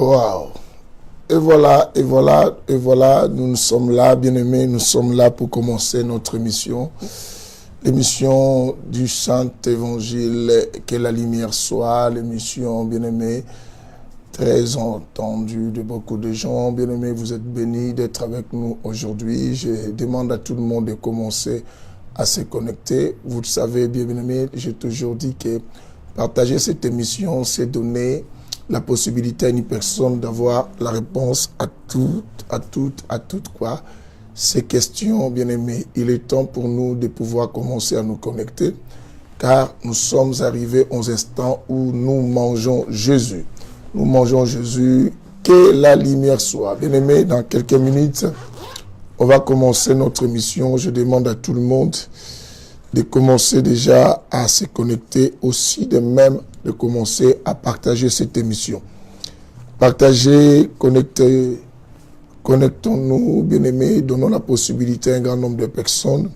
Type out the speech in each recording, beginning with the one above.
Waouh! Et voilà, nous sommes là, bien-aimés, nous sommes là pour commencer notre émission. L'émission du Saint-Évangile, que la lumière soit, l'émission, bien-aimés, très entendue de beaucoup de gens. Bien-aimés, vous êtes bénis d'être avec nous aujourd'hui. Je demande à tout le monde de commencer à se connecter. Vous le savez, bien-aimés, j'ai toujours dit que partager cette émission, c'est donner la possibilité à une personne d'avoir la réponse à toutes quoi, ces questions, bien-aimés. Il est temps pour nous de pouvoir commencer à nous connecter, car nous sommes arrivés aux instants où nous mangeons Jésus. Nous mangeons Jésus, que la lumière soit. Bien-aimés, dans quelques minutes, on va commencer notre émission. Je demande à tout le monde de commencer déjà à se connecter, aussi de même de commencer à partager cette émission. Partagez, connectons-nous, bien-aimés, donnons la possibilité à un grand nombre de personnes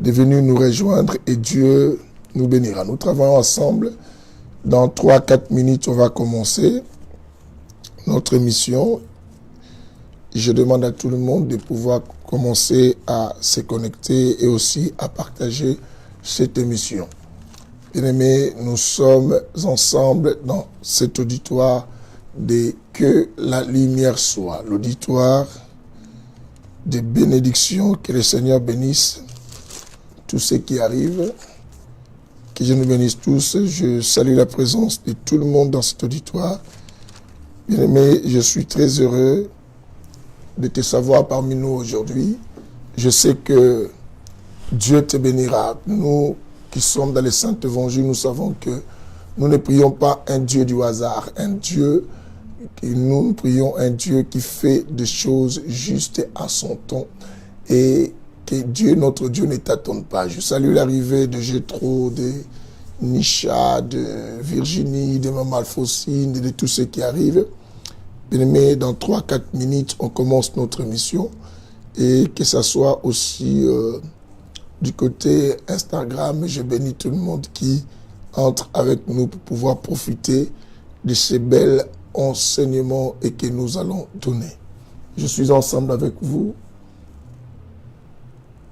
de venir nous rejoindre et Dieu nous bénira. Nous travaillons ensemble. Dans 3-4 minutes, on va commencer notre émission. Je demande à tout le monde de pouvoir commencer à se connecter et aussi à partager cette émission. Bien-aimés, nous sommes ensemble dans cet auditoire de que la lumière soit, l'auditoire des bénédictions, que le Seigneur bénisse tous ceux qui arrivent, que Dieu nous bénisse tous. Je salue la présence de tout le monde dans cet auditoire. Bien-aimés, je suis très heureux de te savoir parmi nous aujourd'hui. Je sais que Dieu te bénira. Nous qui sommes dans les Saintes Évangiles, nous savons que nous ne prions pas un Dieu du hasard, nous prions un Dieu qui fait des choses justes à son temps et que Dieu, notre Dieu, ne t'attende pas. Je salue l'arrivée de Gétro, de Nisha, de Virginie, de Maman Alphonsine, de tous ceux qui arrivent. Bien-aimés, dans 3-4 minutes, on commence notre émission et que ça soit aussi du côté Instagram, je bénis tout le monde qui entre avec nous pour pouvoir profiter de ces bels enseignements et que nous allons donner. Je suis ensemble avec vous.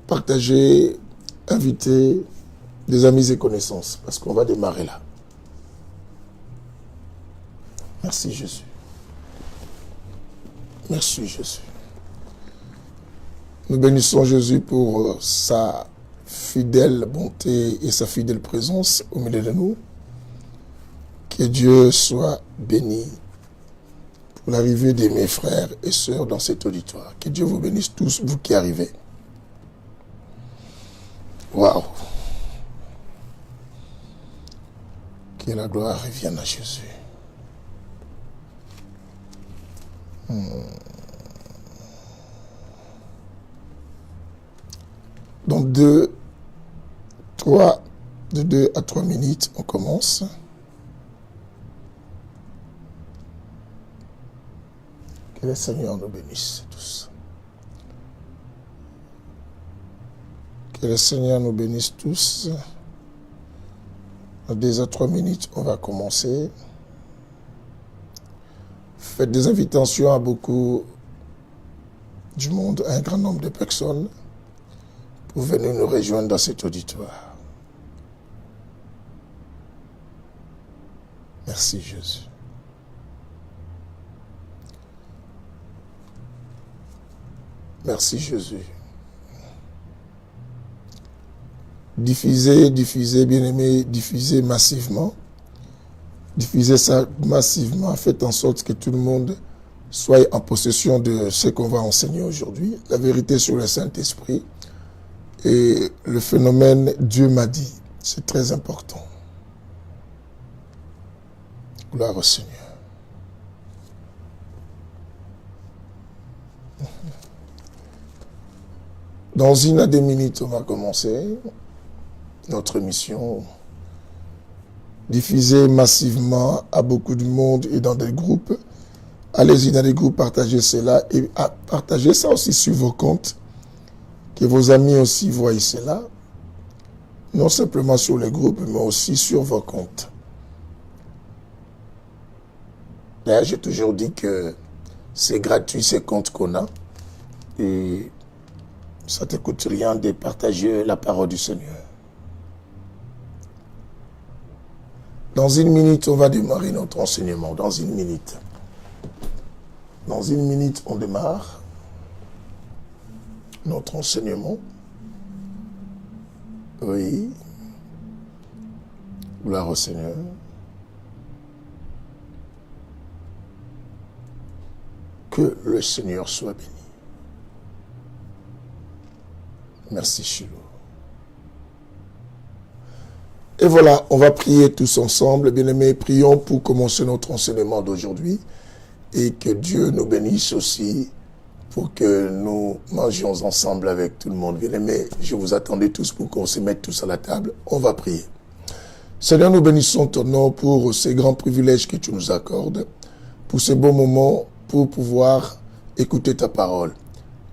Partagez, invitez des amis et connaissances parce qu'on va démarrer là. Merci Jésus. Merci Jésus. Nous bénissons Jésus pour sa fidèle bonté et sa fidèle présence au milieu de nous. Que Dieu soit béni pour l'arrivée de mes frères et sœurs dans cet auditoire. Que Dieu vous bénisse tous, vous qui arrivez. Waouh! Que la gloire revienne à Jésus. Dans 2 à 3 minutes, on commence. Que le Seigneur nous bénisse tous. Que le Seigneur nous bénisse tous. Dans 2 à 3 minutes, on va commencer. Faites des invitations à beaucoup du monde, à un grand nombre de personnes pour venir nous rejoindre dans cet auditoire. Merci Jésus. Merci Jésus. Diffusez, bien-aimés, diffusez massivement. Diffusez ça massivement. Faites en sorte que tout le monde soit en possession de ce qu'on va enseigner aujourd'hui. La vérité sur le Saint-Esprit. Et le phénomène Dieu m'a dit. C'est très important. Gloire au Seigneur. Dans 1 à 2 minutes, on va commencer notre émission. Diffusez massivement à beaucoup de monde et dans des groupes. Allez-y dans les groupes, partagez cela et partagez ça aussi sur vos comptes. Que vos amis aussi voient cela. Non simplement sur les groupes, mais aussi sur vos comptes. D'ailleurs, j'ai toujours dit que c'est gratuit, ces comptes qu'on a. Et ça ne te coûte rien de partager la parole du Seigneur. Dans une minute, on va démarrer notre enseignement. Dans une minute. Dans une minute, on démarre notre enseignement. Oui. Gloire au Seigneur. Que le Seigneur soit béni. Merci, Shiloh. Et voilà, on va prier tous ensemble. Bien-aimés, prions pour commencer notre enseignement d'aujourd'hui. Et que Dieu nous bénisse aussi pour que nous mangions ensemble avec tout le monde. Bien-aimés, je vous attendais tous pour qu'on se mette tous à la table. On va prier. Seigneur, nous bénissons ton nom pour ces grands privilèges que tu nous accordes, pour ces beaux moments, pour pouvoir écouter ta parole.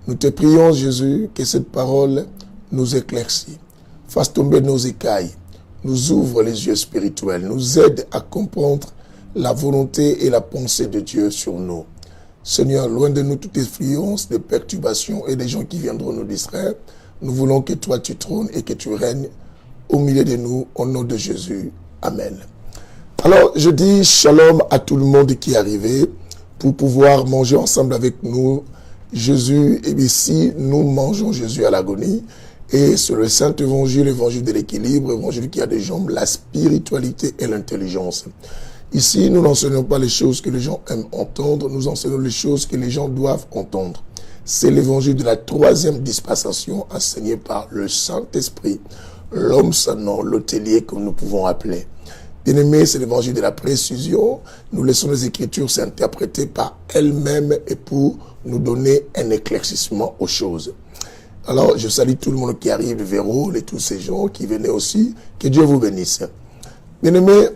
Nous te prions, Jésus, que cette parole nous éclaircit, fasse tomber nos écailles, nous ouvre les yeux spirituels, nous aide à comprendre la volonté et la pensée de Dieu sur nous. Seigneur, loin de nous toute influence, des perturbations et des gens qui viendront nous distraire, nous voulons que toi tu trônes et que tu règnes au milieu de nous, au nom de Jésus. Amen. Alors, je dis shalom à tout le monde qui est arrivé pour pouvoir manger ensemble avec nous Jésus. Et ici, nous mangeons Jésus à l'agonie. Et sur le Saint-Évangile, l'évangile de l'équilibre, l'évangile qui a des jambes, la spiritualité et l'intelligence. Ici, nous n'enseignons pas les choses que les gens aiment entendre, nous enseignons les choses que les gens doivent entendre. C'est l'évangile de la troisième dispensation enseigné par le Saint-Esprit, l'homme sans nom, l'hôtelier comme nous pouvons appeler. Bien-aimé, c'est l'évangile de la précision. Nous laissons les Écritures s'interpréter par elles-mêmes et pour nous donner un éclaircissement aux choses. Alors, je salue tout le monde qui arrive, Véro et tous ces gens qui venaient aussi. Que Dieu vous bénisse. Bien-aimé,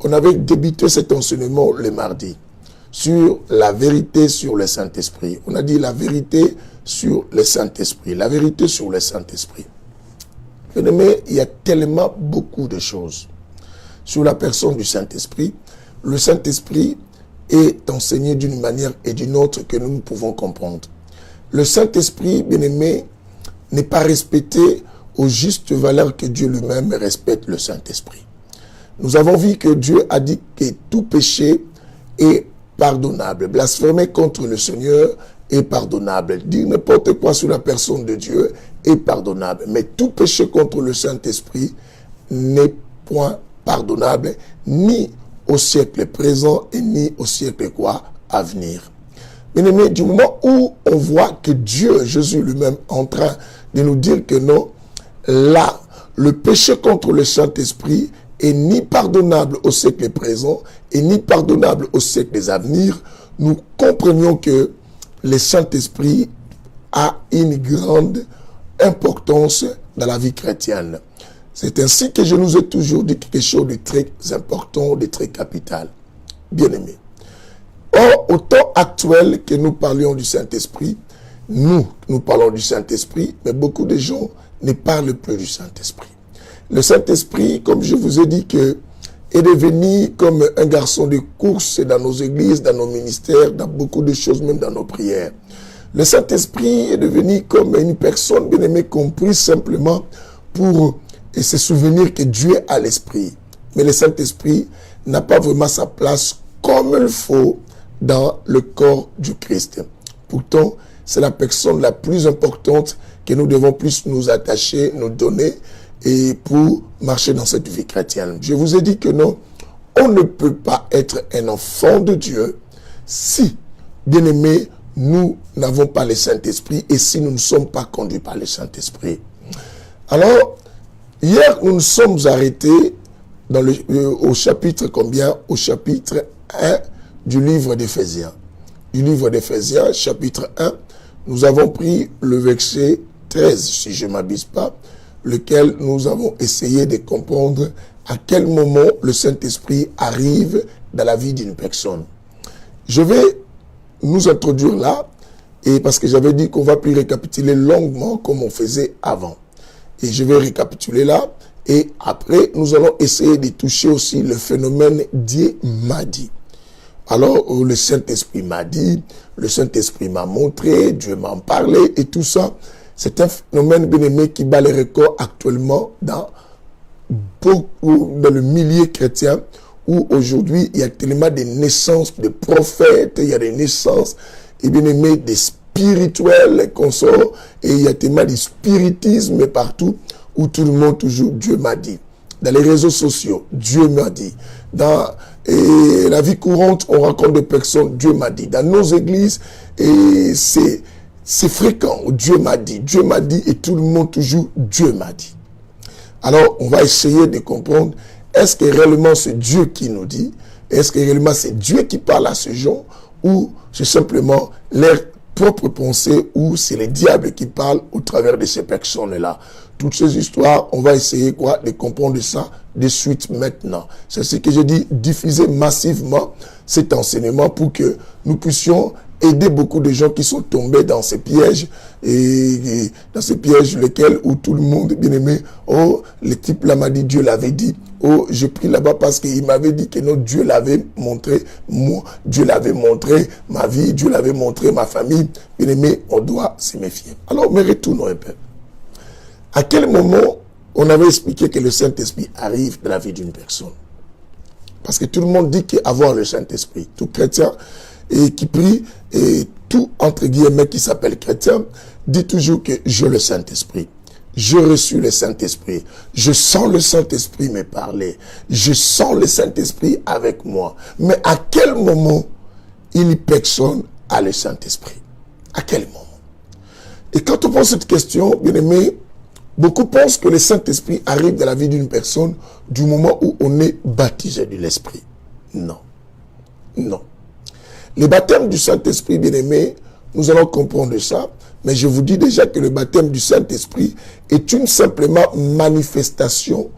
on avait débuté cet enseignement le mardi sur la vérité sur le Saint-Esprit. On a dit la vérité sur le Saint-Esprit. La vérité sur le Saint-Esprit. Bien-aimé, il y a tellement beaucoup de choses sur la personne du Saint-Esprit. Le Saint-Esprit est enseigné d'une manière et d'une autre que nous ne pouvons comprendre. Le Saint-Esprit, bien-aimé, n'est pas respecté aux justes valeurs que Dieu lui-même respecte le Saint-Esprit. Nous avons vu que Dieu a dit que tout péché est pardonnable. Blasphémer contre le Seigneur est pardonnable. Dire n'importe quoi sur la personne de Dieu est pardonnable. Mais tout péché contre le Saint-Esprit n'est point pardonnable, ni au siècle présent et ni au siècle quoi à venir. Bien-aimé, du moment où on voit que Dieu, Jésus lui-même, est en train de nous dire que non, là, le péché contre le Saint-Esprit est ni pardonnable au siècle présent et ni pardonnable au siècle à venir, nous comprenions que le Saint-Esprit a une grande importance dans la vie chrétienne. C'est ainsi que je nous ai toujours dit quelque chose de très important, de très capital. Bien-aimé. Or, au temps actuel que nous parlions du Saint-Esprit, nous parlons du Saint-Esprit, mais beaucoup de gens ne parlent plus du Saint-Esprit. Le Saint-Esprit, comme je vous ai dit, est devenu comme un garçon de course dans nos églises, dans nos ministères, dans beaucoup de choses, même dans nos prières. Le Saint-Esprit est devenu comme une personne, bien aimée, comprise simplement pour se souvenir que Dieu a l'Esprit. Mais le Saint-Esprit n'a pas vraiment sa place comme il faut dans le corps du Christ. Pourtant, c'est la personne la plus importante que nous devons plus nous attacher, nous donner, et pour marcher dans cette vie chrétienne. Je vous ai dit que non, on ne peut pas être un enfant de Dieu si, bien aimé, nous n'avons pas le Saint-Esprit et si nous ne sommes pas conduits par le Saint-Esprit. Alors, hier, nous nous sommes arrêtés dans au chapitre combien? Au chapitre 1 du livre d'Éphésiens. Du livre d'Éphésiens, chapitre 1, nous avons pris le verset 13, si je ne m'abuse pas, lequel nous avons essayé de comprendre à quel moment le Saint-Esprit arrive dans la vie d'une personne. Je vais nous introduire là, et parce que j'avais dit qu'on va plus récapituler longuement comme on faisait avant. Et je vais récapituler là, et après, nous allons essayer de toucher aussi le phénomène Dieu m'a dit. Alors, le Saint-Esprit m'a dit, le Saint-Esprit m'a montré, Dieu m'a parlé et tout ça. C'est un phénomène, bien-aimé, qui bat les records actuellement dans le milieu chrétien, où aujourd'hui, il y a tellement de naissances de prophètes, il y a des naissances, et bien-aimé, des spirituels qu'on sort, et il y a tellement de spiritisme partout, où tout le monde toujours, Dieu m'a dit. Dans les réseaux sociaux, Dieu m'a dit. Dans la vie courante, on rencontre des personnes, Dieu m'a dit. Dans nos églises, et c'est fréquent, Dieu m'a dit, et tout le monde toujours, Dieu m'a dit. Alors, on va essayer de comprendre, est-ce que réellement c'est Dieu qui nous dit? Est-ce que réellement c'est Dieu qui parle à ces gens? Ou c'est simplement leur propre pensée, ou c'est le diable qui parle au travers de ces personnes-là? Toutes ces histoires, on va essayer de comprendre ça de suite maintenant. C'est ce que je dis, diffuser massivement cet enseignement pour que nous puissions aider beaucoup de gens qui sont tombés dans ces pièges, et dans ces pièges lesquels où tout le monde, bien aimé, oh, le type là m'a dit, Dieu l'avait dit, oh, j'ai pris là-bas parce qu'il m'avait dit que non, Dieu l'avait montré, moi, Dieu l'avait montré ma vie, Dieu l'avait montré ma famille, bien aimé, on doit se méfier. Alors, mais retournons un peu. À quel moment on avait expliqué que le Saint-Esprit arrive dans la vie d'une personne? Parce que tout le monde dit qu'avoir le Saint-Esprit, tout chrétien et qui prie, et tout entre guillemets qui s'appelle chrétien, dit toujours que j'ai le Saint-Esprit. Je reçus le Saint-Esprit. Je sens le Saint-Esprit me parler. Je sens le Saint-Esprit avec moi. Mais à quel moment une personne a le Saint-Esprit? À quel moment? Et quand on pose cette question, bien aimé, beaucoup pensent que le Saint-Esprit arrive dans la vie d'une personne du moment où on est baptisé de l'Esprit. Non. Non. Le baptême du Saint-Esprit, bien-aimé, nous allons comprendre ça, mais je vous dis déjà que le baptême du Saint-Esprit est une simplement manifestation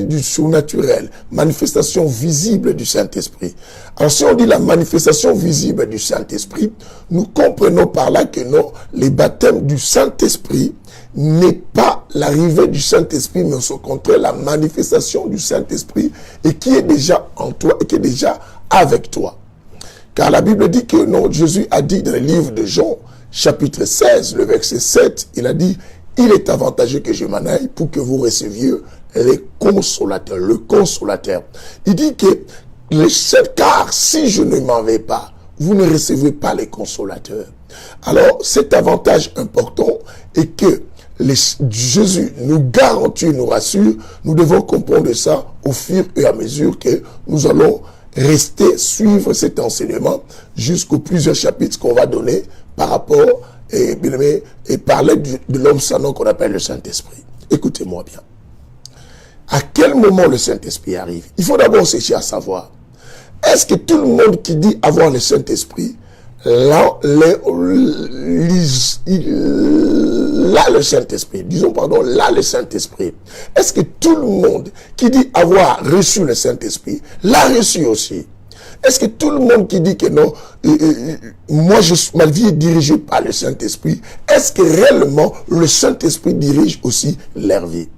du surnaturel, manifestation visible du Saint-Esprit. Alors si on dit la manifestation visible du Saint-Esprit, nous comprenons par là que non, le baptême du Saint-Esprit n'est pas l'arrivée du Saint-Esprit, mais au contraire la manifestation du Saint-Esprit et qui est déjà en toi et qui est déjà avec toi. Car la Bible dit que non, Jésus a dit dans le livre de Jean, chapitre 16, le verset 7, il a dit, il est avantageux que je m'en aille pour que vous receviez le consolateur. Il dit que car si je ne m'en vais pas, vous ne recevez pas les consolateurs. Alors, cet avantage important est que Jésus nous garantit, nous rassure, nous devons comprendre ça au fur et à mesure que nous allons suivre cet enseignement jusqu'aux plusieurs chapitres qu'on va donner par rapport et parler de l'homme sans nom qu'on appelle le Saint-Esprit. Écoutez-moi bien. À quel moment le Saint-Esprit arrive? Il faut d'abord chercher à savoir, est-ce que tout le monde qui dit avoir le Saint-Esprit, là le Saint-Esprit, là le Saint-Esprit. Est-ce que tout le monde qui dit avoir reçu le Saint-Esprit, l'a reçu aussi? Est-ce que tout le monde qui dit que non, ma vie est dirigée par le Saint-Esprit, est-ce que réellement le Saint-Esprit dirige aussi leur vie?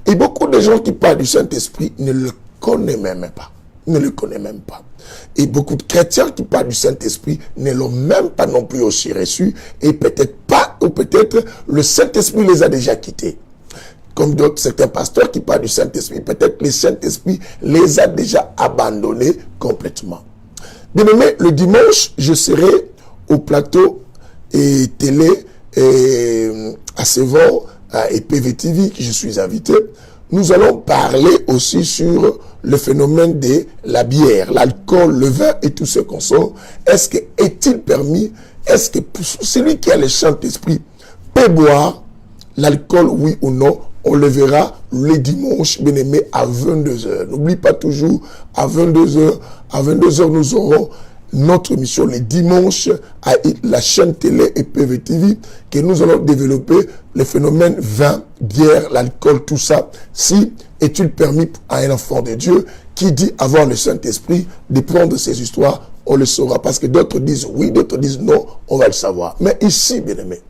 Et beaucoup de gens qui parlent du Saint-Esprit ne le connaissent même pas. Ne le connaissent même pas. Et beaucoup de chrétiens qui parlent du Saint-Esprit ne l'ont même pas non plus aussi reçu. Et peut-être pas, ou peut-être le Saint-Esprit les a déjà quittés. Comme certains pasteurs qui parlent du Saint-Esprit, peut-être le Saint-Esprit les a déjà abandonnés complètement. Bien aimé, le dimanche, je serai au plateau et télé à Sévon et PVTV, que je suis invité. Nous allons parler aussi sur le phénomène de la bière, l'alcool, le vin et tout ce qu'on sent. Est-il permis? Est-ce que celui qui a le Saint-Esprit peut boire l'alcool, oui ou non? On le verra le dimanche, bien aimé, à 22h. N'oublie pas toujours, à 22h. À 22h, nous aurons notre émission le dimanche à la chaîne télé et PVTV, que nous allons développer le phénomène vin, bière, l'alcool, tout ça. Si est-il permis à un enfant de Dieu qui dit avoir le Saint-Esprit de prendre ces histoires, on le saura. Parce que d'autres disent oui, d'autres disent non, on va le savoir. Mais ici, bien aimé,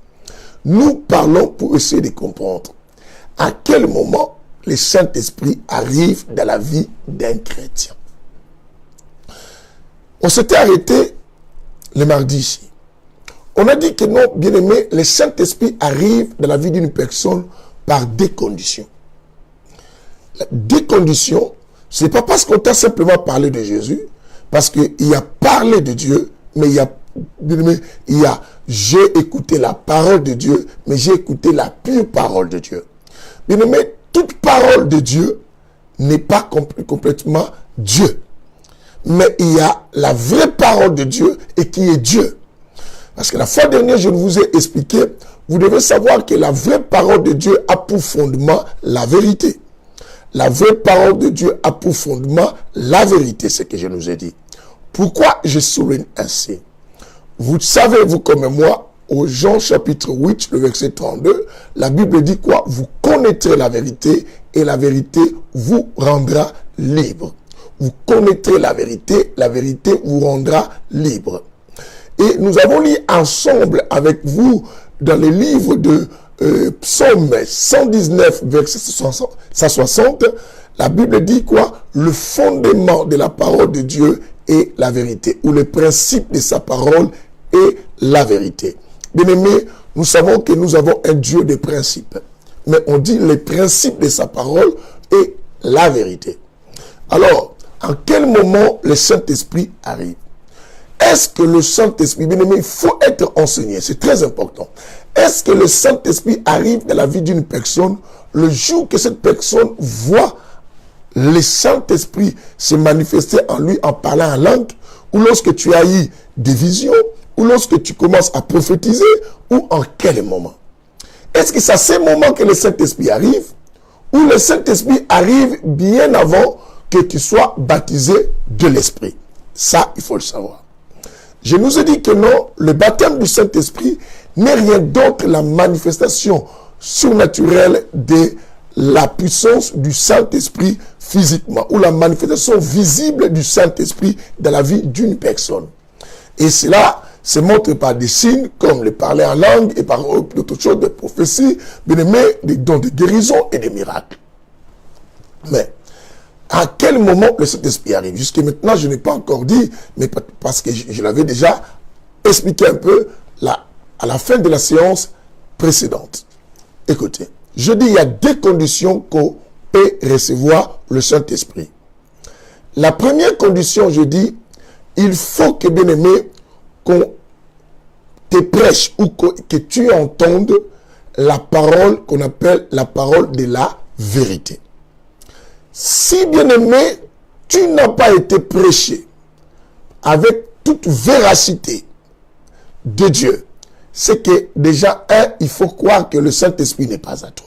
nous parlons pour essayer de comprendre à quel moment le Saint-Esprit arrive dans la vie d'un chrétien. On s'était arrêté le mardi ici. On a dit que non, bien aimé, le Saint-Esprit arrive dans la vie d'une personne par des conditions. Des conditions, ce n'est pas parce qu'on t'a simplement parlé de Jésus, parce qu'il a parlé de Dieu, mais j'ai écouté la parole de Dieu, mais j'ai écouté la pure parole de Dieu. Bien aimé, toute parole de Dieu n'est pas complètement Dieu. Mais il y a la vraie parole de Dieu et qui est Dieu. Parce que la fois dernière, je vous ai expliqué, vous devez savoir que la vraie parole de Dieu a pour fondement la vérité. La vraie parole de Dieu a pour fondement la vérité, c'est ce que je nous ai dit. Pourquoi je souligne ainsi? Vous savez, vous comme moi, au Jean chapitre 8, le verset 32, la Bible dit quoi? Vous connaîtrez la vérité et la vérité vous rendra libre. Vous connaîtrez la vérité vous rendra libre. Et nous avons lu ensemble avec vous dans le livre de Psaume 119, verset 160, la Bible dit quoi? Le fondement de la parole de Dieu est la vérité, ou le principe de sa parole est la vérité. Bien-aimés, nous savons que nous avons un Dieu de principes, mais on dit le principe de sa parole est la vérité. Alors, en quel moment le Saint-Esprit arrive? Est-ce que le Saint-Esprit, bien aimé, il faut être enseigné, c'est très important. Est-ce que le Saint-Esprit arrive dans la vie d'une personne le jour que cette personne voit le Saint-Esprit se manifester en lui en parlant en langue, ou lorsque tu as eu des visions, ou lorsque tu commences à prophétiser, ou en quel moment? Est-ce que c'est à ce moment que le Saint-Esprit arrive, ou le Saint-Esprit arrive bien avant que tu sois baptisé de l'Esprit? Ça, il faut le savoir. Je nous ai dit que non, le baptême du Saint-Esprit n'est rien d'autre que la manifestation surnaturelle de la puissance du Saint-Esprit physiquement, ou la manifestation visible du Saint-Esprit dans la vie d'une personne. Et cela se montre par des signes comme le parler en langue et par d'autres choses, des prophéties, bien aimé, des dons de guérison et des miracles. Mais à quel moment le Saint-Esprit arrive? Jusqu'à maintenant, je n'ai pas encore dit, mais parce que je l'avais déjà expliqué un peu à la fin de la séance précédente. Écoutez, je dis il y a deux conditions qu'on peut recevoir le Saint-Esprit. La première condition, je dis, il faut que, bien aimé, qu'on te prêche ou que tu entendes la parole qu'on appelle la parole de la vérité. Si, bien aimé, tu n'as pas été prêché avec toute véracité de Dieu, c'est que déjà, il faut croire que le Saint-Esprit n'est pas à toi.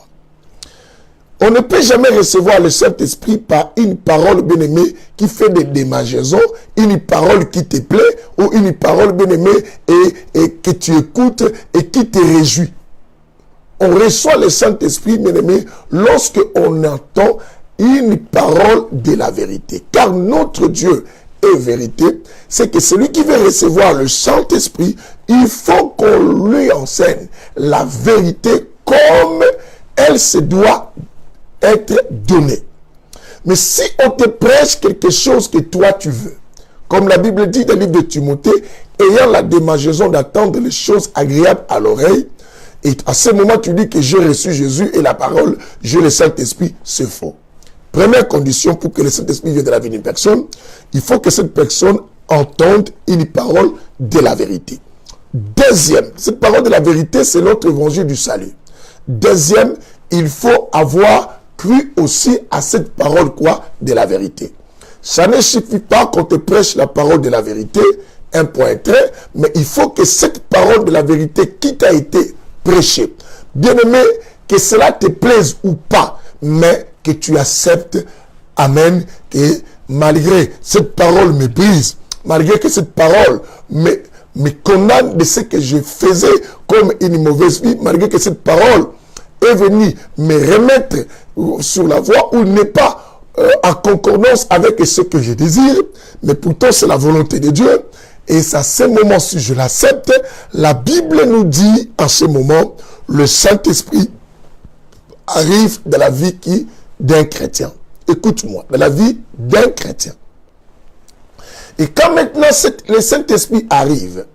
On ne peut jamais recevoir le Saint-Esprit par une parole, bien aimée, qui fait des démangeaisons, une parole qui te plaît, ou une parole, bien aimée, et que tu écoutes et qui te réjouit. On reçoit le Saint-Esprit, bien aimé, lorsque on entend une parole de la vérité. Car notre Dieu est vérité, c'est que celui qui veut recevoir le Saint-Esprit, il faut qu'on lui enseigne la vérité comme elle se doit être donnée. Mais si on te prêche quelque chose que toi tu veux, comme la Bible dit dans le livre de Timothée, ayant la démangeaison d'attendre les choses agréables à l'oreille, et à ce moment tu dis que j'ai reçu Jésus et la parole, j'ai le Saint-Esprit, c'est faux. Première condition pour que le Saint-Esprit vienne de la vie d'une personne, il faut que cette personne entende une parole de la vérité. Deuxième, cette parole de la vérité, c'est notre évangile du salut. Deuxième, il faut avoir cru aussi à cette parole quoi? De la vérité. Ça ne suffit pas qu'on te prêche la parole de la vérité, un point trait, mais il faut que cette parole de la vérité qui t'a été prêchée, bien aimé, que cela te plaise ou pas, mais que tu acceptes, amen, que malgré cette parole me brise, malgré que cette parole me condamne de ce que je faisais comme une mauvaise vie, malgré que cette parole est venue me remettre sur la voie où n'est pas en concordance avec ce que je désire, mais pourtant c'est la volonté de Dieu. Et c'est à ce moment, si je l'accepte, la Bible nous dit, en ce moment, le Saint-Esprit arrive dans la vie d'un chrétien. Écoute-moi, dans la vie d'un chrétien. Et quand maintenant le Saint-Esprit arrive,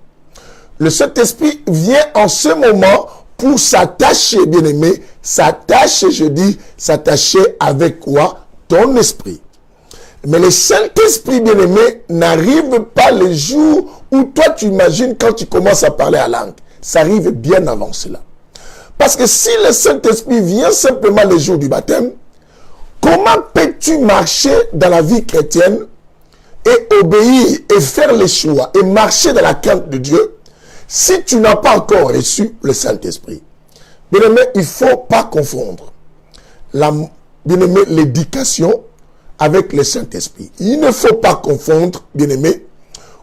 le Saint-Esprit vient en ce moment pour s'attacher, bien-aimé, s'attacher, je dis, s'attacher avec quoi? Ton esprit. Mais le Saint-Esprit, bien-aimé, n'arrive pas le jour où toi tu imagines quand tu commences à parler à langue. Ça arrive bien avant cela. Parce que si le Saint-Esprit vient simplement le jour du baptême, comment peux-tu marcher dans la vie chrétienne et obéir et faire les choix et marcher dans la crainte de Dieu si tu n'as pas encore reçu le Saint-Esprit? Bien-aimé, il ne faut pas confondre bien-aimé, l'éducation avec le Saint-Esprit. Il ne faut pas confondre, bien-aimé,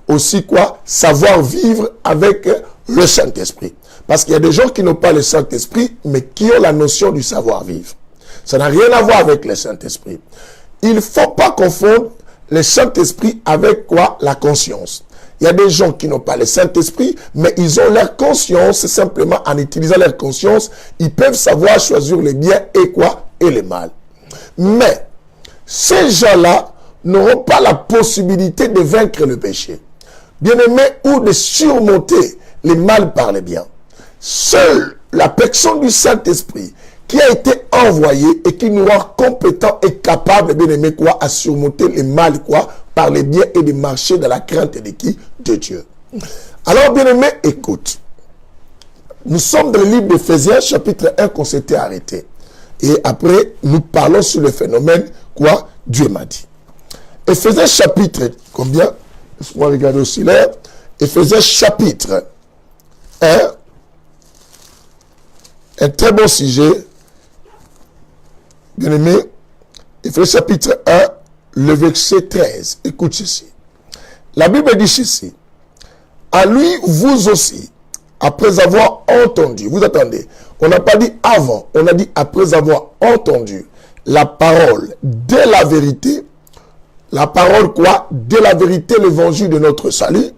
aussi quoi? Savoir vivre avec le Saint-Esprit. Parce qu'il y a des gens qui n'ont pas le Saint-Esprit, mais qui ont la notion du savoir-vivre. Ça n'a rien à voir avec le Saint-Esprit. Il ne faut pas confondre le Saint-Esprit avec quoi? La conscience. Il y a des gens qui n'ont pas le Saint-Esprit, mais ils ont leur conscience. Simplement, en utilisant leur conscience, ils peuvent savoir choisir le bien et quoi? Et le mal. Mais, ces gens-là n'auront pas la possibilité de vaincre le péché, bien-aimé, ou de surmonter le mal par le bien. Seule la personne du Saint-Esprit qui a été envoyé et qui nous rend compétents et capables, bien-aimé, quoi, à surmonter le mal, quoi, par le bien et de marcher dans la crainte de qui? De Dieu. Alors, bien-aimé, écoute. Nous sommes dans le livre d'Éphésiens, chapitre 1, qu'on s'était arrêté. Et après, nous parlons sur le phénomène, quoi? Dieu m'a dit. Éphésiens chapitre, combien? Laisse-moi regarder aussi là. Éphésiens chapitre 1. Un très bon sujet. Bien-aimé. Éphésiens chapitre 1, le verset 13. Écoute ceci. La Bible dit ceci. À lui, vous aussi, après avoir entendu, vous attendez, on n'a pas dit avant, on a dit après avoir entendu la parole de la vérité, la parole quoi? De la vérité, l'évangile de notre salut,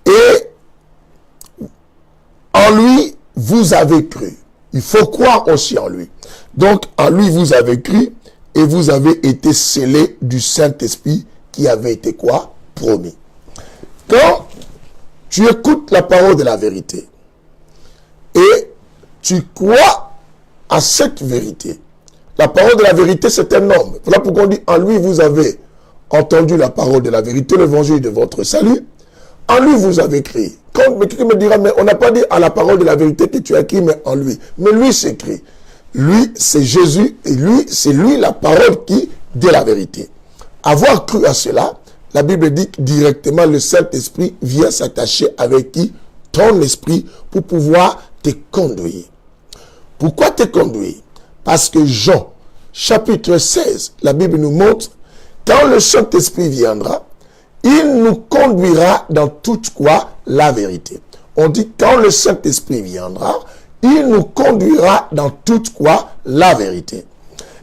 et en lui, vous avez cru. Il faut croire aussi en lui. Donc, en lui, vous avez cru, et vous avez été scellés du Saint-Esprit qui avait été quoi? Promis. Quand tu écoutes la parole de la vérité et tu crois à cette vérité, la parole de la vérité, c'est un homme. Voilà pourquoi on dit, en lui, vous avez entendu la parole de la vérité, l'évangile de votre salut. En lui, vous avez crié. Quand quelqu'un me dira, mais on n'a pas dit à la parole de la vérité que tu as écrit, mais en lui. Mais lui, c'est écrit. Lui, c'est Jésus, et lui, c'est lui la parole qui dit la vérité. Avoir cru à cela, la Bible dit que directement le Saint-Esprit vient s'attacher avec qui? Ton esprit, pour pouvoir te conduire. Pourquoi te conduire? Parce que Jean, chapitre 16, la Bible nous montre, quand le Saint-Esprit viendra, il nous conduira dans toute quoi? La vérité. On dit, quand le Saint-Esprit viendra, il nous conduira dans toute quoi? La vérité.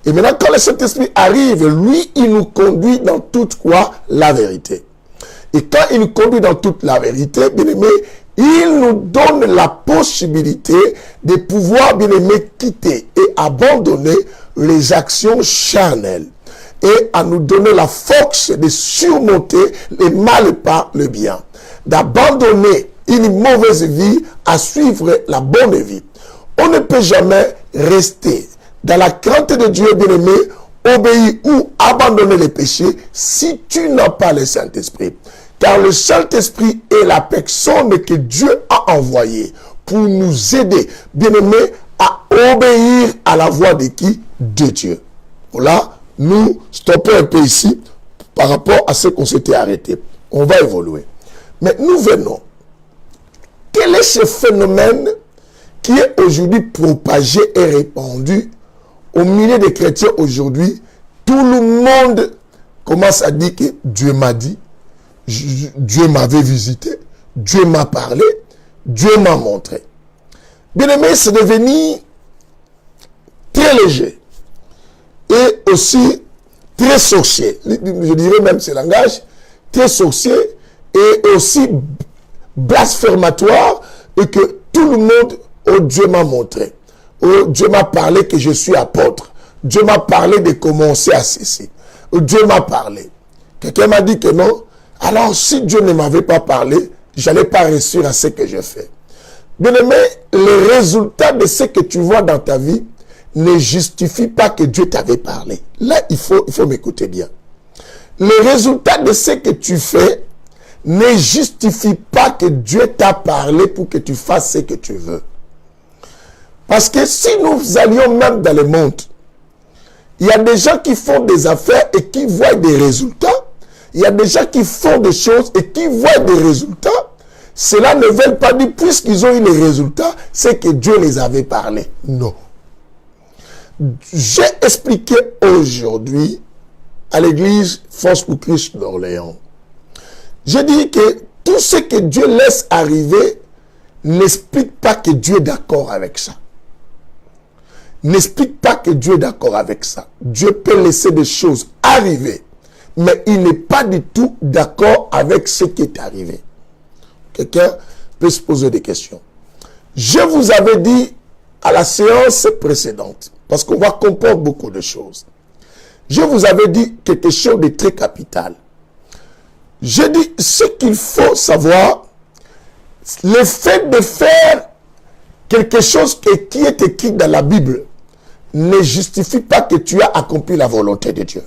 Et maintenant, quand le Saint-Esprit arrive, lui, il nous conduit dans toute quoi? La vérité. Et quand il nous conduit dans toute la vérité, bien aimé, il nous donne la possibilité de pouvoir, bien aimé, quitter et abandonner les actions charnelles. Et à nous donner la force de surmonter le mal par le bien. D'abandonner une mauvaise vie à suivre la bonne vie. On ne peut jamais rester dans la crainte de Dieu, bien-aimé, obéir ou abandonner les péchés si tu n'as pas le Saint-Esprit. Car le Saint-Esprit est la personne que Dieu a envoyée pour nous aider, bien-aimé, à obéir à la voix de qui? De Dieu. Voilà, nous stoppons un peu ici par rapport à ce qu'on s'était arrêté. On va évoluer. Mais nous venons. Quel est ce phénomène qui est aujourd'hui propagé et répandu au milieu des chrétiens aujourd'hui? Tout le monde commence à dire que Dieu m'a dit, Dieu m'avait visité, Dieu m'a parlé, Dieu m'a montré. Bien aimé, c'est devenu très léger et aussi très sorcier. Je dirais même ce langage, très sorcier et aussi blasphématoire, et que tout le monde, oh Dieu m'a montré, oh Dieu m'a parlé que je suis apôtre, Dieu m'a parlé de commencer à cesser, oh Dieu m'a parlé. Quelqu'un m'a dit que non, alors si Dieu ne m'avait pas parlé, je n'allais pas réussir à ce que je fais. Bien-aimé, les résultats de ce que tu vois dans ta vie ne justifient pas que Dieu t'avait parlé. Là, il faut m'écouter bien. Les résultats de ce que tu fais ne justifient pas que Dieu t'a parlé pour que tu fasses ce que tu veux. Parce que si nous allions même dans le monde, il y a des gens qui font des affaires et qui voient des résultats. Il y a des gens qui font des choses et qui voient des résultats. Cela ne veut pas dire, puisqu'ils ont eu les résultats, c'est que Dieu les avait parlé. Non. J'ai expliqué aujourd'hui à l'église Force pour Christ d'Orléans. J'ai dit que tout ce que Dieu laisse arriver n'explique pas que Dieu est d'accord avec ça. N'explique pas que Dieu est d'accord avec ça. Dieu peut laisser des choses arriver, mais il n'est pas du tout d'accord avec ce qui est arrivé. Quelqu'un peut se poser des questions. Je vous avais dit à la séance précédente, parce qu'on va comprendre beaucoup de choses. Je vous avais dit quelque chose de très capital. J'ai dit ce qu'il faut savoir, le fait de faire quelque chose qui est écrit dans la Bible ne justifie pas que tu as accompli la volonté de Dieu.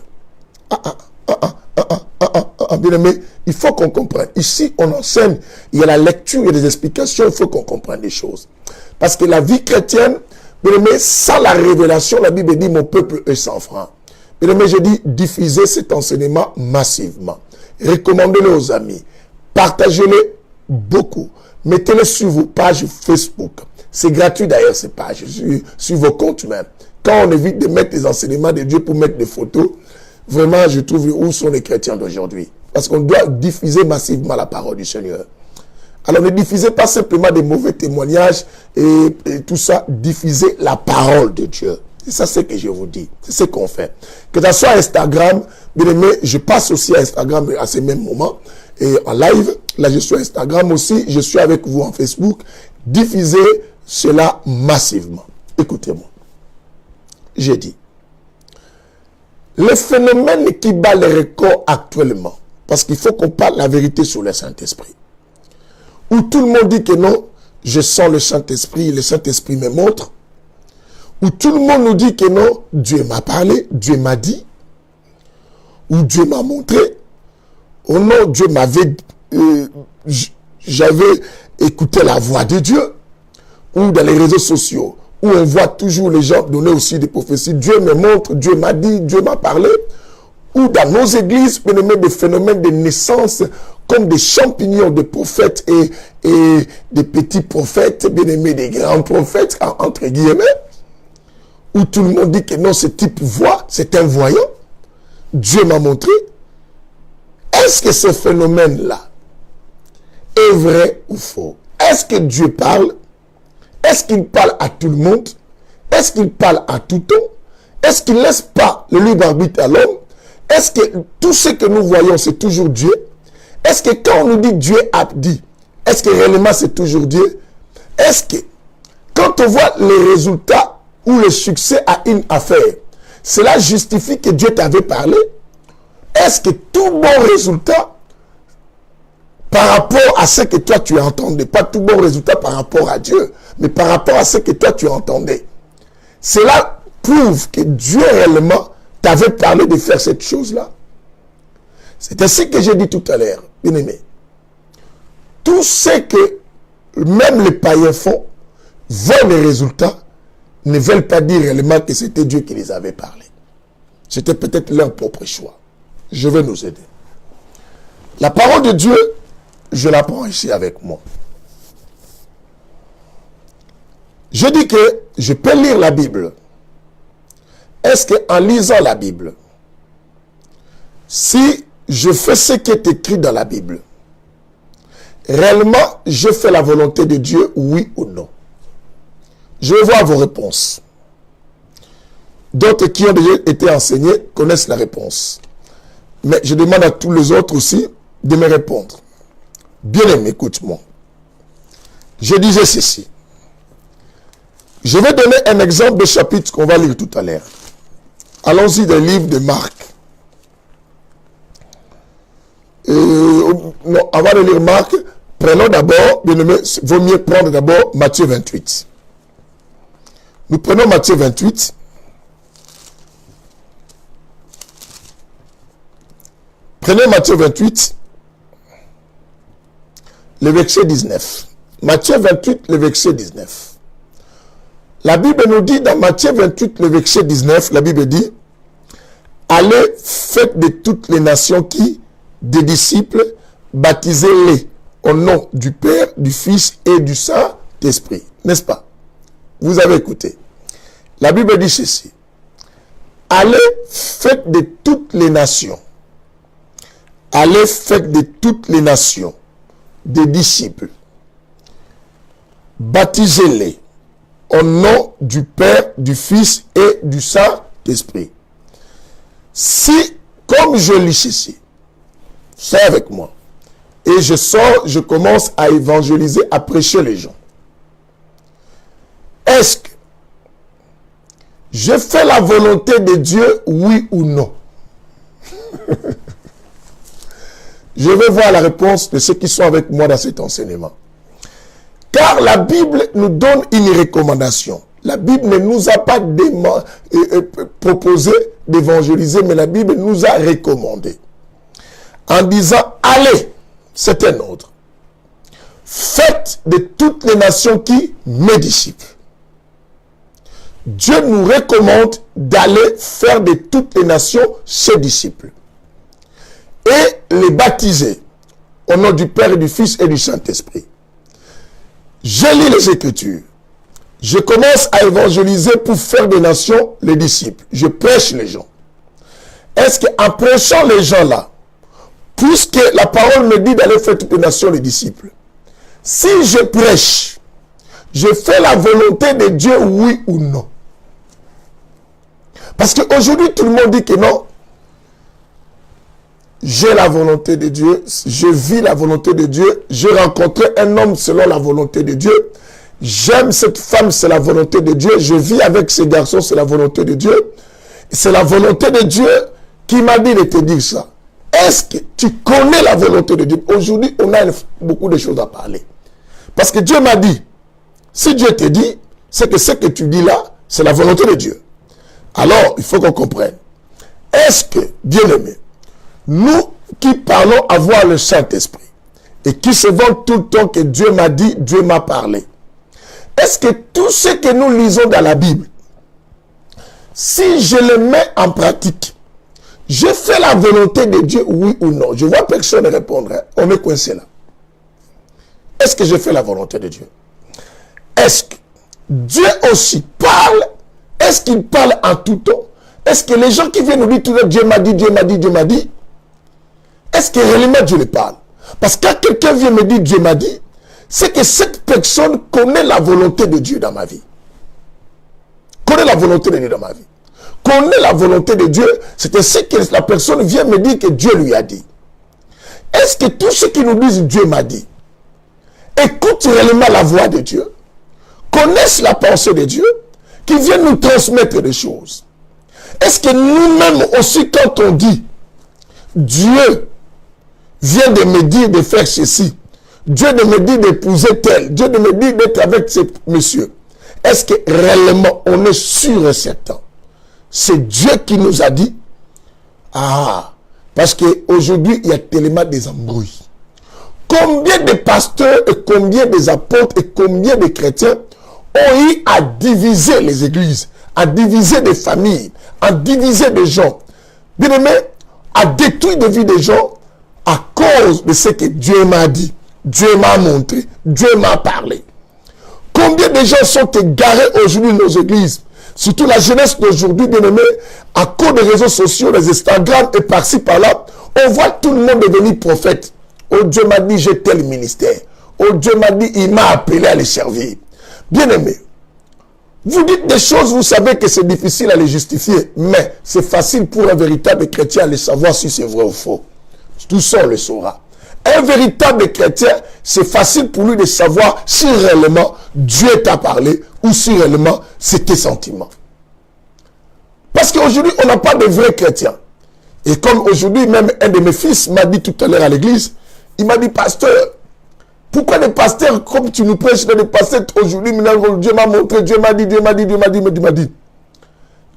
Bien aimé, il faut qu'on comprenne. Ici, on enseigne, il y a la lecture, il y a des explications, il faut qu'on comprenne des choses. Parce que la vie chrétienne, bien aimé, sans la révélation, la Bible dit, mon peuple est sans frein. Bien aimé, je dis, diffusez cet enseignement massivement. Recommandez-le aux amis. Partagez-le beaucoup. Mettez-le sur vos pages Facebook. C'est gratuit d'ailleurs, ces pages, sur vos comptes même. Quand on évite de mettre des enseignements de Dieu pour mettre des photos, vraiment, je trouve où sont les chrétiens d'aujourd'hui. Parce qu'on doit diffuser massivement la parole du Seigneur. Alors ne diffusez pas simplement des mauvais témoignages et tout ça. Diffusez la parole de Dieu. Et ça, c'est ce que je vous dis. C'est ce qu'on fait. Que ça soit Instagram, bien aimé, je passe aussi à Instagram à ce même moment. Et en live, là je suis à Instagram aussi. Je suis avec vous en Facebook. Diffusez cela massivement. Écoutez-moi. J'ai dit. Le phénomène qui bat les records actuellement, parce qu'il faut qu'on parle la vérité sur le Saint-Esprit, où tout le monde dit que non, je sens le Saint-Esprit me montre, où tout le monde nous dit que non, Dieu m'a parlé, Dieu m'a dit, ou Dieu m'a montré, oh non, Dieu m'avait, j'avais écouté la voix de Dieu, ou dans les réseaux sociaux, où on voit toujours les gens donner aussi des prophéties. Dieu me montre, Dieu m'a dit, Dieu m'a parlé. Ou dans nos églises, bien aimé, des phénomènes de naissance comme des champignons de prophètes et des petits prophètes, bien aimés, des grands prophètes, entre guillemets, où tout le monde dit que non, ce type voit, c'est un voyant. Dieu m'a montré. Est-ce que ce phénomène-là est vrai ou faux? Est-ce que Dieu parle? Est-ce qu'il parle à tout le monde? Est-ce qu'il parle à tout temps? Est-ce qu'il ne laisse pas le libre arbitre à l'homme? Est-ce que tout ce que nous voyons, c'est toujours Dieu? Est-ce que quand on nous dit Dieu a dit, est-ce que réellement c'est toujours Dieu? Est-ce que quand on voit les résultats ou le succès à une affaire, cela justifie que Dieu t'avait parlé? Est-ce que tout bon résultat par rapport à ce que toi tu entendais, pas tout bon résultat par rapport à Dieu, mais par rapport à ce que toi tu entendais, cela prouve que Dieu réellement t'avait parlé de faire cette chose-là? C'est ainsi que j'ai dit tout à l'heure, bien aimé. Tout ce que même les païens font, voient les résultats, ne veulent pas dire réellement que c'était Dieu qui les avait parlé. C'était peut-être leur propre choix. Je vais nous aider. La parole de Dieu, je la prends ici avec moi. Je dis que je peux lire la Bible. Est-ce qu'en lisant la Bible, si je fais ce qui est écrit dans la Bible, réellement, je fais la volonté de Dieu, oui ou non? Je vais voir vos réponses. D'autres qui ont déjà été enseignés connaissent la réponse. Mais je demande à tous les autres aussi de me répondre. Bien-aimé, écoute-moi. Je disais ceci. Je vais donner un exemple de chapitre qu'on va lire tout à l'heure. Allons-y dans le livre de Marc. Non, avant de lire Marc, prenons d'abord, bien aimé, vaut mieux prendre d'abord Matthieu 28. Nous prenons Matthieu 28. Prenez Matthieu 28, le verset 19. Matthieu 28, le verset 19. La Bible nous dit dans Matthieu 28, le verset 19, la Bible dit, allez, faites de toutes les nations qui, des disciples, baptisez-les au nom du Père, du Fils et du Saint-Esprit. N'est-ce pas? Vous avez écouté. La Bible dit ceci. Allez, faites de toutes les nations. Allez, faites de toutes les nations des disciples. Baptisez-les au nom du Père, du Fils et du Saint-Esprit. Si, comme je lis ceci, c'est avec moi, et je sors, je commence à évangéliser, à prêcher les gens. Est-ce que je fais la volonté de Dieu, oui ou non? Je vais voir la réponse de ceux qui sont avec moi dans cet enseignement. Car la Bible nous donne une recommandation. La Bible ne nous a pas proposé d'évangéliser, mais la Bible nous a recommandé. En disant, allez, c'est un ordre. Faites de toutes les nations qui mes disciples. Dieu nous recommande d'aller faire de toutes les nations ses disciples. Et les baptiser au nom du Père et du Fils et du Saint-Esprit. Je lis les Écritures. Je commence à évangéliser pour faire des nations les disciples. Je prêche les gens. Est-ce qu'en prêchant les gens là, puisque la parole me dit d'aller faire toutes les nations les disciples, si je prêche, je fais la volonté de Dieu, oui ou non? Parce qu'aujourd'hui, tout le monde dit que non. J'ai la volonté de Dieu, je vis la volonté de Dieu, j'ai rencontré un homme selon la volonté de Dieu, j'aime cette femme, c'est la volonté de Dieu, je vis avec ces garçons, c'est la volonté de Dieu. C'est la volonté de Dieu qui m'a dit de te dire ça. Est-ce que tu connais la volonté de Dieu? Aujourd'hui, on a beaucoup de choses à parler. Parce que Dieu m'a dit, si Dieu te dit, c'est que ce que tu dis là, c'est la volonté de Dieu. Alors, il faut qu'on comprenne. Est-ce que, bien-aimé, nous qui parlons avoir le Saint-Esprit et qui savons tout le temps que Dieu m'a dit, Dieu m'a parlé, est-ce que tout ce que nous lisons dans la Bible, si je le mets en pratique, je fais la volonté de Dieu, oui ou non? Je vois personne répondre, hein? On est coincé là. Est-ce que je fais la volonté de Dieu? Est-ce que Dieu aussi parle? Est-ce qu'il parle en tout temps? Est-ce que les gens qui viennent nous dire tout le temps, Dieu m'a dit, Dieu m'a dit, Dieu m'a dit, est-ce que réellement Dieu le parle? Parce que quand quelqu'un vient me dire Dieu m'a dit, c'est que cette personne connaît la volonté de Dieu dans ma vie. Connaît la volonté de Dieu dans ma vie. Connaît la volonté de Dieu, c'est ce que la personne vient me dire que Dieu lui a dit. Est-ce que tous ceux qui nous disent Dieu m'a dit, écoutent réellement la voix de Dieu, connaissent la pensée de Dieu, qui viennent nous transmettre des choses? Est-ce que nous-mêmes aussi, quand on dit Dieu vient de me dire de faire ceci, Dieu de me dire d'épouser tel, Dieu de me dire d'être avec ce monsieur, est-ce que réellement on est sûr et certain? C'est Dieu qui nous a dit. Ah, parce qu'aujourd'hui il y a tellement des embrouilles. Combien de pasteurs et combien des apôtres et combien de chrétiens ont eu à diviser les églises, à diviser des familles, à diviser des gens, bien aimé, à détruire des vies des gens à cause de ce que Dieu m'a dit, Dieu m'a montré, Dieu m'a parlé. Combien de gens sont égarés aujourd'hui dans nos églises, surtout la jeunesse d'aujourd'hui, bien aimé, à cause des réseaux sociaux, des Instagram et par-ci par-là, on voit tout le monde devenir prophète. Oh, Dieu m'a dit, j'ai tel ministère. Oh, Dieu m'a dit, il m'a appelé à les servir. Bien aimé, vous dites des choses, vous savez que c'est difficile à les justifier, mais c'est facile pour un véritable chrétien de savoir si c'est vrai ou faux. Tout ça, on le saura. Un véritable chrétien, c'est facile pour lui de savoir si réellement Dieu t'a parlé ou si réellement c'est tes sentiments. Parce qu'aujourd'hui, on n'a pas de vrais chrétiens. Et comme aujourd'hui, même un de mes fils m'a dit tout à l'heure à l'église, il m'a dit, pasteur, pourquoi les pasteurs, comme tu nous prêches, les pasteurs aujourd'hui, Dieu m'a montré, Dieu m'a dit.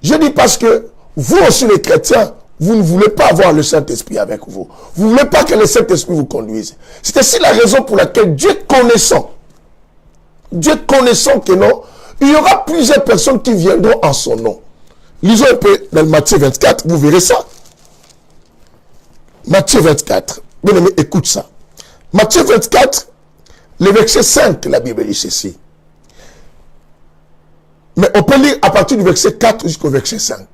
Je dis parce que vous aussi les chrétiens, vous ne voulez pas avoir le Saint-Esprit avec vous. Vous ne voulez pas que le Saint-Esprit vous conduise. C'est aussi la raison pour laquelle Dieu connaissant que non, il y aura plusieurs personnes qui viendront en son nom. Lisons un peu dans le Matthieu 24, vous verrez ça. Matthieu 24, bien aimé, écoute ça. Matthieu 24, le verset 5, la Bible dit ceci. Mais on peut lire à partir du verset 4 jusqu'au verset 5.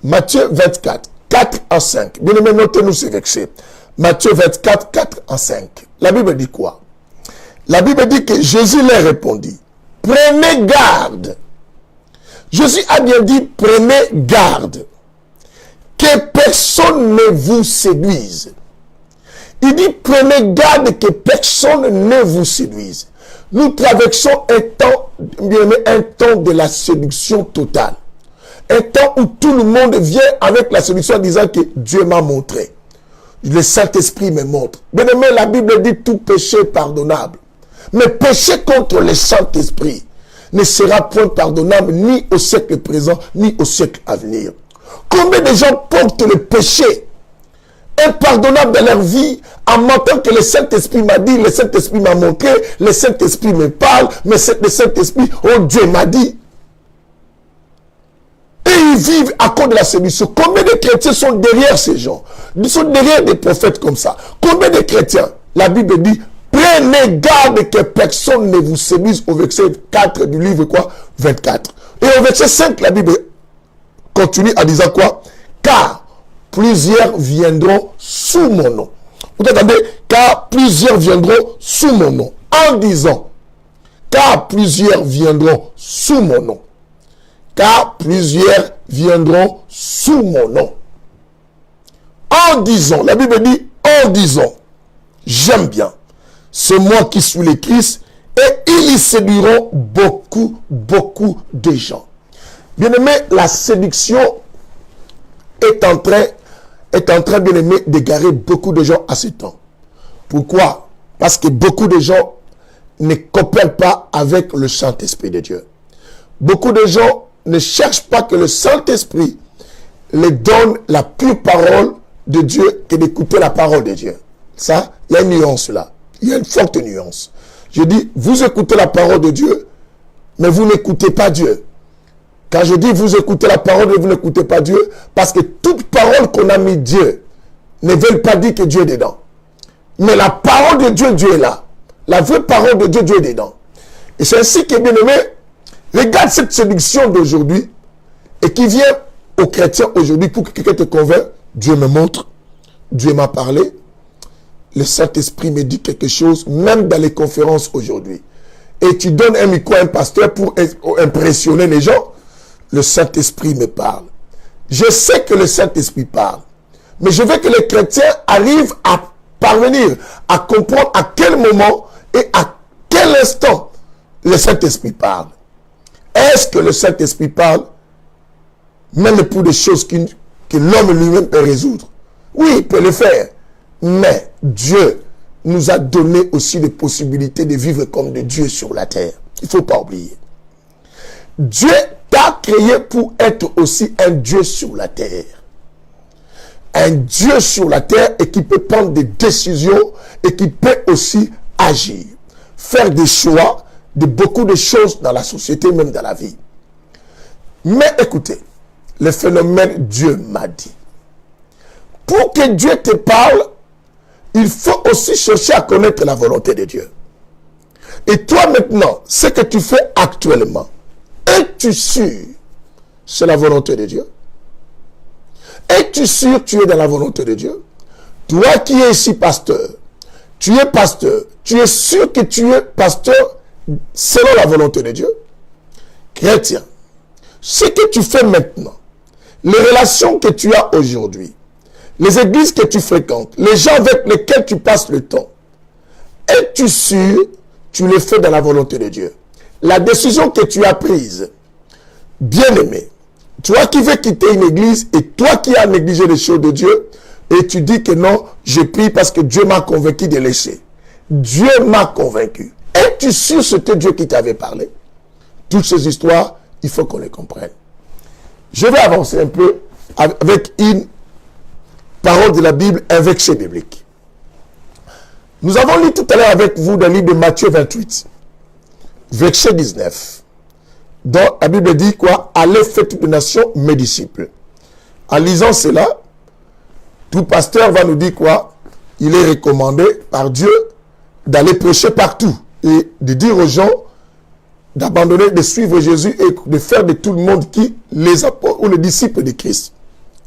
Matthieu 24, 4 à 5. Bien aimé, notez-nous ces versets. Matthieu 24, 4 à 5. La Bible dit quoi? La Bible dit que Jésus leur répondit, prenez garde. Jésus a bien dit, prenez garde. Que personne ne vous séduise. Il dit, prenez garde que personne ne vous séduise. Nous traversons un temps de la séduction totale. Un temps où tout le monde vient avec la séduction en disant que Dieu m'a montré. Le Saint-Esprit me montre. Bien aimé, la Bible dit tout péché est pardonnable. Mais péché contre le Saint-Esprit ne sera point pardonnable ni au siècle présent, ni au siècle à venir. Combien de gens portent le péché impardonnable dans leur vie en mentant que le Saint-Esprit m'a dit, le Saint-Esprit m'a montré, le Saint-Esprit me parle, mais le Saint-Esprit, oh Dieu m'a dit. Et ils vivent à cause de la séduction. Combien de chrétiens sont derrière ces gens? Ils sont derrière des prophètes comme ça. Combien de chrétiens? La Bible dit, prenez garde que personne ne vous séduise au verset 4 du livre quoi? 24. Et au verset 5, la Bible continue en disant quoi? Car plusieurs viendront sous mon nom. Vous entendez? Car plusieurs viendront sous mon nom. En disant, car plusieurs viendront sous mon nom. Car plusieurs viendront sous mon nom. En disant, la Bible dit, en disant, j'aime bien, c'est moi qui suis le Christ, et ils y séduiront beaucoup de gens. Bien aimé, la séduction est en train, bien aimé, d'égarer beaucoup de gens à ce temps. Pourquoi? Parce que beaucoup de gens ne coopèrent pas avec le Saint-Esprit de Dieu. Beaucoup de gens ne cherchent pas que le Saint-Esprit les donne la pure parole de Dieu que d'écouter la parole de Dieu. Ça, il y a une nuance là. Il y a une forte nuance. Je dis, vous écoutez la parole de Dieu, mais vous n'écoutez pas Dieu. Quand je dis vous écoutez la parole et vous n'écoutez pas Dieu, parce que toute parole qu'on a mis Dieu ne veut pas dire que Dieu est dedans. Mais la parole de Dieu, Dieu est là. La vraie parole de Dieu, Dieu est dedans. Et c'est ainsi que, bien aimé, regarde cette séduction d'aujourd'hui et qui vient aux chrétiens aujourd'hui pour que quelqu'un te convainc. Dieu me montre, Dieu m'a parlé, le Saint-Esprit me dit quelque chose, même dans les conférences aujourd'hui. Et tu donnes un micro à un pasteur pour impressionner les gens. Le Saint-Esprit me parle. Je sais que le Saint-Esprit parle. Mais je veux que les chrétiens arrivent à parvenir, à comprendre à quel moment et à quel instant le Saint-Esprit parle. Est-ce que le Saint-Esprit parle même pour des choses que l'homme lui-même peut résoudre? Oui, il peut le faire. Mais Dieu nous a donné aussi les possibilités de vivre comme des dieux sur la terre. Il ne faut pas oublier. Dieu t'a créé pour être aussi un Dieu sur la terre. Un Dieu sur la terre et qui peut prendre des décisions et qui peut aussi agir. Faire des choix de beaucoup de choses dans la société, même dans la vie. Mais écoutez, le phénomène Dieu m'a dit. Pour que Dieu te parle, il faut aussi chercher à connaître la volonté de Dieu. Et toi maintenant, ce que tu fais actuellement, es-tu sûr c'est la volonté de Dieu? Es-tu sûr que tu es dans la volonté de Dieu? Toi qui es ici pasteur, tu es sûr que tu es pasteur selon la volonté de Dieu? Chrétien, ce que tu fais maintenant, les relations que tu as aujourd'hui, les églises que tu fréquentes, les gens avec lesquels tu passes le temps, es-tu sûr que tu les fais dans la volonté de Dieu? La décision que tu as prise, bien-aimé, Toi qui veux quitter une église et toi qui as négligé les choses de Dieu, et tu dis que non, je prie parce que Dieu m'a convaincu de laisser. Dieu m'a convaincu. Es-tu sûr c'était Dieu qui t'avait parlé? Toutes ces histoires, il faut qu'on les comprenne. Je vais avancer un peu avec une parole de la Bible, un verset biblique. Nous avons lu tout à l'heure avec vous dans le livre de Matthieu 28, verset 19. Donc, la Bible dit quoi? Allez, faites toutes les nations mes disciples. En lisant cela, tout pasteur va nous dire quoi? Il est recommandé par Dieu d'aller prêcher partout et de dire aux gens d'abandonner, de suivre Jésus et de faire de tout le monde qui les apôtres ou les disciples de Christ.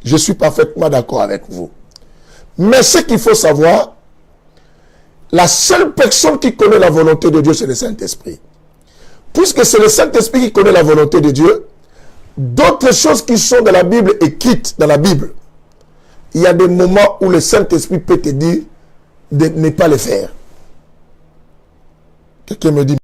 Je suis parfaitement d'accord avec vous. Mais ce qu'il faut savoir, la seule personne qui connaît la volonté de Dieu, c'est le Saint-Esprit. Puisque c'est le Saint-Esprit qui connaît la volonté de Dieu, d'autres choses qui sont dans la Bible, écrites dans la Bible, il y a des moments où le Saint-Esprit peut te dire de ne pas les faire. Quelqu'un me dit,